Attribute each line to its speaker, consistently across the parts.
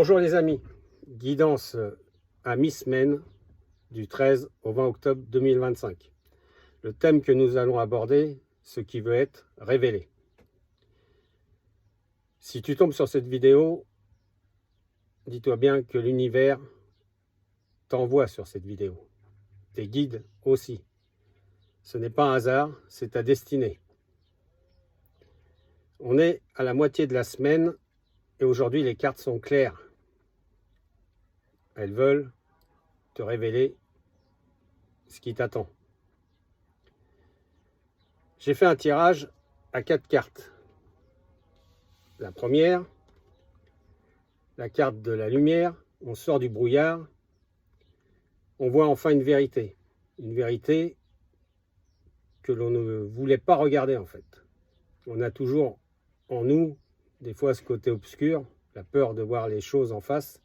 Speaker 1: Bonjour les amis, guidance à mi-semaine du 13 au 20 octobre 2025. Le thème que nous allons aborder, ce qui veut être révélé. Si tu tombes sur cette vidéo, dis-toi bien que l'univers t'envoie sur cette vidéo. Tes guides aussi. Ce n'est pas un hasard, c'est ta destinée. On est à la moitié de la semaine et aujourd'hui les cartes sont claires. Elles veulent te révéler ce qui t'attend. J'ai fait un tirage à 4 cartes. La première, la carte de la lumière, on sort du brouillard, on voit enfin une vérité que l'on ne voulait pas regarder en fait. On a toujours en nous, des fois, ce côté obscur, la peur de voir les choses en face,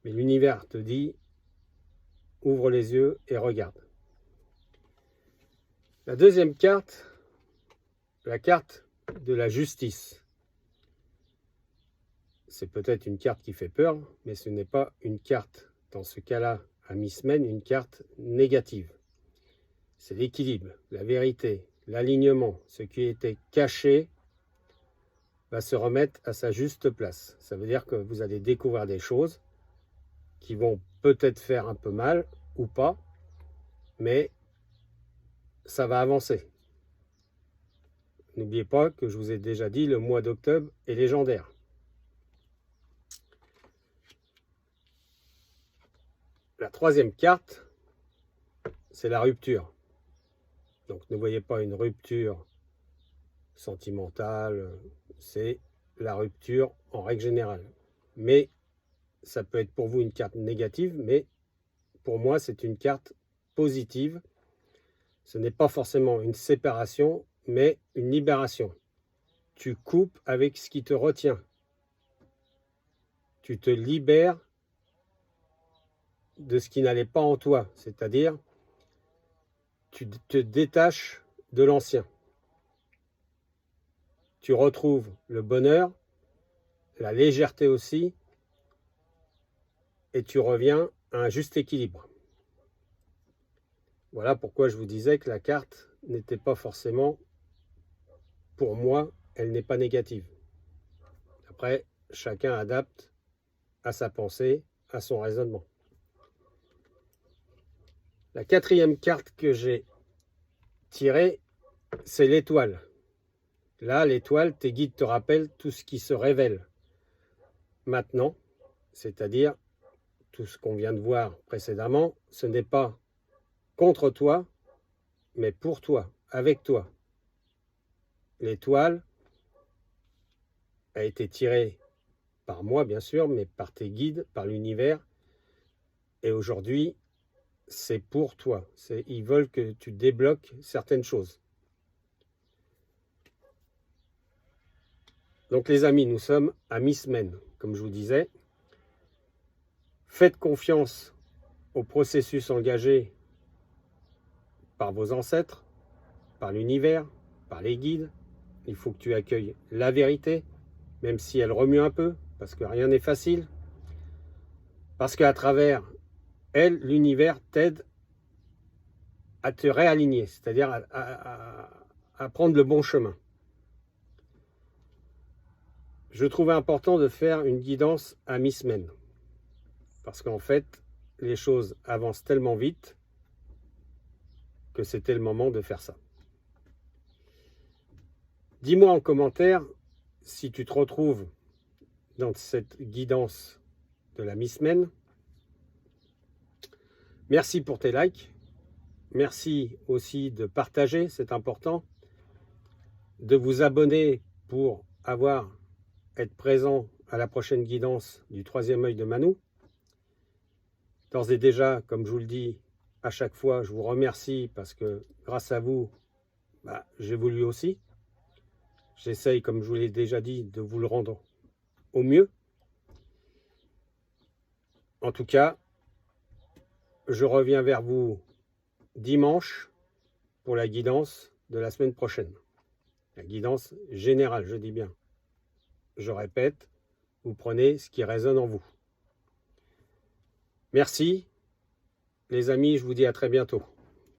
Speaker 1: mais l'univers te dit, ouvre les yeux et regarde. La deuxième carte, la carte de la justice. C'est peut-être une carte qui fait peur, mais ce n'est pas une carte, dans ce cas-là, à mi-semaine, une carte négative. C'est l'équilibre, la vérité, l'alignement, ce qui était caché va se remettre à sa juste place. Ça veut dire que vous allez découvrir des choses qui vont peut-être faire un peu mal ou pas, mais ça va avancer. N'oubliez pas que je vous ai déjà dit, le mois d'octobre est légendaire. La troisième carte, c'est la rupture. Donc ne voyez pas une rupture sentimentale, c'est la rupture en règle générale. Mais ça peut être pour vous une carte négative, mais pour moi c'est une carte positive. Ce n'est pas forcément une séparation, mais une libération. Tu coupes avec ce qui te retient. Tu te libères de ce qui n'allait pas en toi, c'est-à-dire tu te détaches de l'ancien. Tu retrouves le bonheur, la légèreté aussi, et tu reviens à un juste équilibre. Voilà pourquoi je vous disais que la carte n'était pas forcément, pour moi, elle n'est pas négative. Après, chacun adapte à sa pensée, à son raisonnement. La quatrième carte que j'ai tirée, c'est l'étoile. Là, l'étoile, tes guides te rappellent tout ce qui se révèle maintenant, c'est-à-dire tout ce qu'on vient de voir précédemment, ce n'est pas contre toi, mais pour toi, avec toi. L'étoile a été tirée par moi, bien sûr, mais par tes guides, par l'univers. Et aujourd'hui, c'est pour toi. Ils veulent que tu débloques certaines choses. Donc les amis, nous sommes à mi-semaine, comme je vous disais. Faites confiance au processus engagé par vos ancêtres, par l'univers, par les guides. Il faut que tu accueilles la vérité, même si elle remue un peu, parce que rien n'est facile. Parce qu'à travers elle, l'univers t'aide à te réaligner, c'est-à-dire à prendre le bon chemin. Je trouvais important de faire une guidance à mi-semaine. Parce qu'en fait, les choses avancent tellement vite que c'était le moment de faire ça. Dis-moi en commentaire si tu te retrouves dans cette guidance de la mi-semaine. Merci pour tes likes. Merci aussi de partager, c'est important. De vous abonner pour être présent à la prochaine guidance du troisième œil de Manu. D'ores et déjà, comme je vous le dis à chaque fois, je vous remercie parce que grâce à vous, j'évolue aussi. J'essaye, comme je vous l'ai déjà dit, de vous le rendre au mieux. En tout cas, je reviens vers vous dimanche pour la guidance de la semaine prochaine. La guidance générale, je dis bien. Je répète, vous prenez ce qui résonne en vous. Merci, les amis, je vous dis à très bientôt.